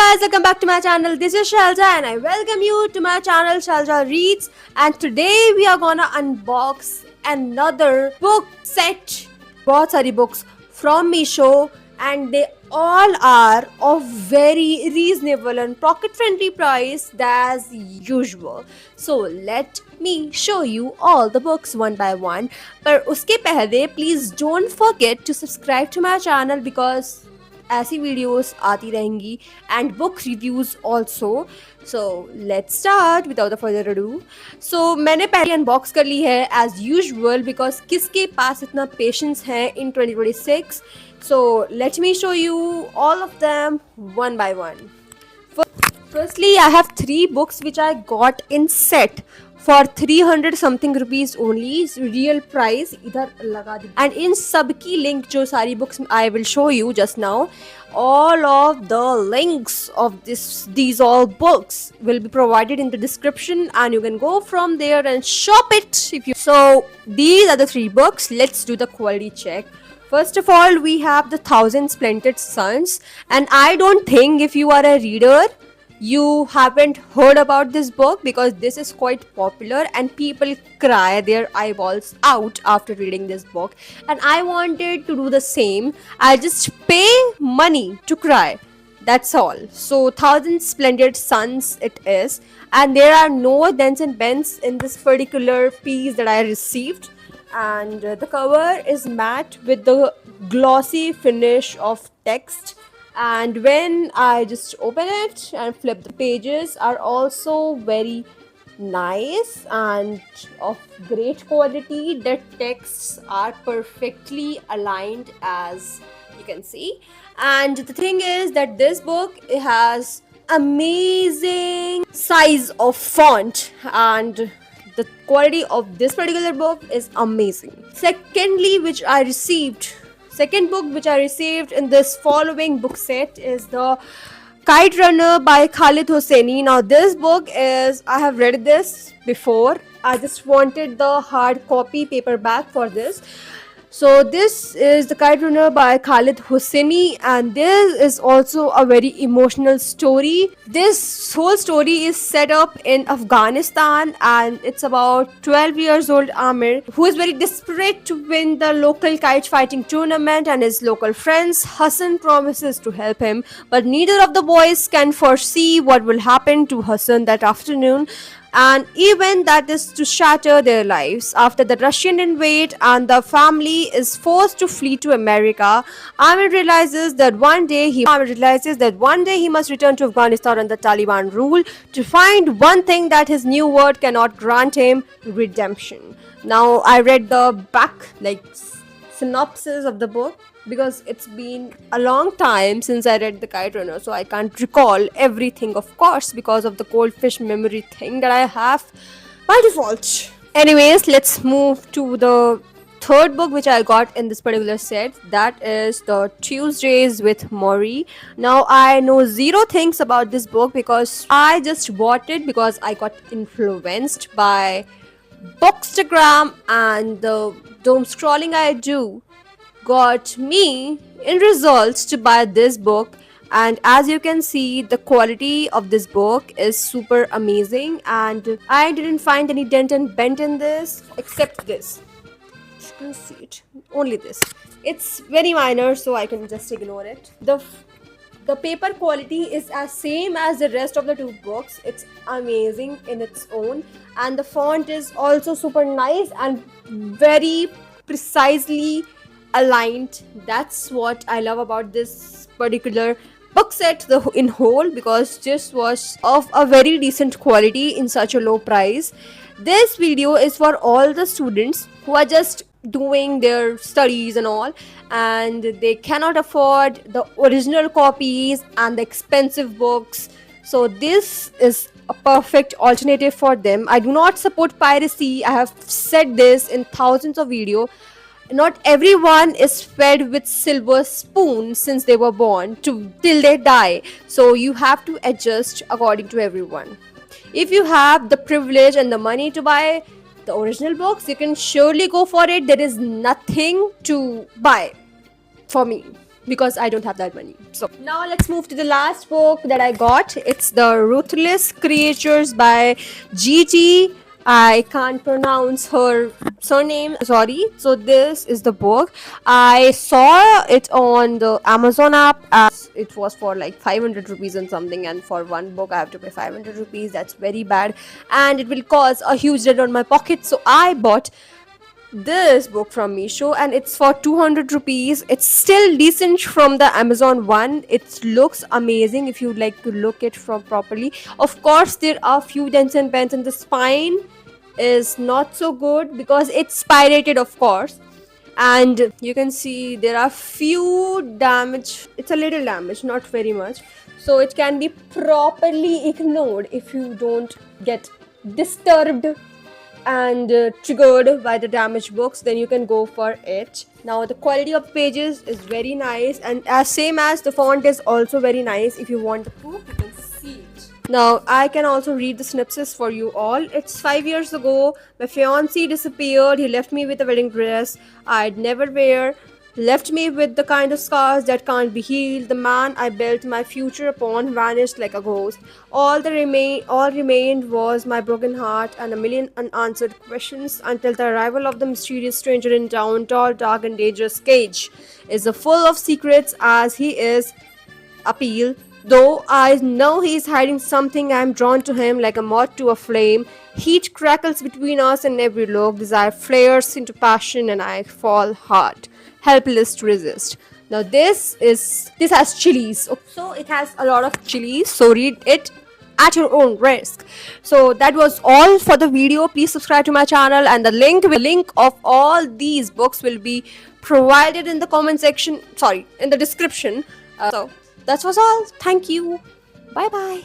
guys, welcome back to my channel. This is Shalja and I welcome you to my channel Shalja Reads, and today we are gonna unbox another book set. बहुत सारी books from Meesho and they all are of very reasonable and pocket friendly price as usual. So let me show you all the books one by one. पर उसके पहले please don't forget to subscribe to my channel because ऐसी videos आती रहेंगी and book reviews also. So let's start without further ado. So मैंने पहले unbox कर ली है एज यूजुअल बिकॉज किसके पास इतना पेशेंस है इन 2026. So let me show you all of them one by one. Firstly, I have 3 books which I got in set for 300 something rupees only. Real price इधर लगा दी. And in सबकी link जो सारी books I will show you just now, all of the links of these all books will be provided in the description and you can go from there and shop it if you. So these are the 3 books. Let's do the quality check. First of all, we have the 1000 Splendid Suns, and I don't think if you are a reader you haven't heard about this book because this is quite popular and people cry their eyeballs out after reading this book, and I wanted to do the same. I just pay money to cry, that's all. So 1000 Splendid Suns it is, and there are no dents and bends in this particular piece that I received, and the cover is matte with the glossy finish of text, and when I just open it and flip, the pages are also very nice and of great quality. The texts are perfectly aligned as you can see, and the thing is that this book has amazing size of font and the quality of this particular book is amazing. Second book which I received in this following book set is the Kite Runner by Khalid Hosseini. Now this book is, I have read this before. I just wanted the hard copy paperback for this. So this is the Kite Runner by Khalid Hosseini, and this is also a very emotional story. This whole story is set up in Afghanistan and it's about 12 years old Amir who is very desperate to win the local kite fighting tournament, and his local friends Hassan promises to help him, but neither of the boys can foresee what will happen to Hassan that afternoon, and even that is to shatter their lives. After the Russian invade and the family is forced to flee to America, Amir realizes that one day he must return to Afghanistan and the Taliban rule to find one thing that his new world cannot grant him: redemption. Now I read the back synopsis of the book because it's been a long time since I read The Kite Runner, so I can't recall everything, of course, because of the goldfish memory thing that I have by default. Anyways, let's move to the third book which I got in this particular set. That is the Tuesdays with Morrie. Now I know zero things about this book because I just bought it because I got influenced by Bookstagram, and the doom scrolling I do got me in results to buy this book. And as you can see, the quality of this book is super amazing, and I didn't find any dent and bent in this except this. You can see it, only this. It's very minor, so I can just ignore it. The paper quality is as same as the rest of the 2 books. It's amazing in its own, and the font is also super nice and very precisely aligned. That's what I love about this particular book set in whole, because this was of a very decent quality in such a low price. This video is for all the students who are just doing their studies and all, and they cannot afford the original copies and the expensive books. So this is a perfect alternative for them. I do not support piracy. I have said this in thousands of videos. Not everyone is fed with silver spoon since they were born till they die. So you have to adjust according to everyone. If you have the privilege and the money to buy the original books, you can surely go for it. There is nothing to buy for me. because I don't have that money. So now let's move to the last book that I got. It's The Ruthless Creatures by Gigi. I can't pronounce her surname, sorry. So this is the book. I saw it on the Amazon app as it was for like 500 rupees and something, and for one book I have to pay 500 rupees. That's very bad, and it will cause a huge dent on my pocket. So I bought this book from Misho and it's for 200 rupees. It's still decent from the Amazon one. It looks amazing if you'd like to look it from properly. Of course, there are few dents and bends, and the spine is not so good because it's pirated, of course. And you can see there are few damage. It's a little damage, not very much. So it can be properly ignored if you don't get disturbed and triggered by the damaged books, then you can go for it. Now the quality of pages is very nice, and as same as the font is also very nice. If you want the proof, you can see it. Now I can also read the synopsis for you all. It's 5 years ago. My fiancé disappeared. He left me with a wedding dress I'd never wear. Left me with the kind of scars that can't be healed. The man I built my future upon vanished like a ghost. All remained was my broken heart and a million unanswered questions until the arrival of the mysterious stranger in town. Tall, dark, and dangerous Cage is full of secrets as he is appeal. Though I know he is hiding something, I am drawn to him like a moth to a flame. Heat crackles between us in every look. Desire flares into passion, and I fall hard, helpless to resist. Now this has chilies, so it has a lot of chilies. So read it at your own risk. So that was all for the video. Please subscribe to my channel, and the link of all these books will be provided in the comment section. Sorry, in the description. So that was all. Thank you. Bye bye.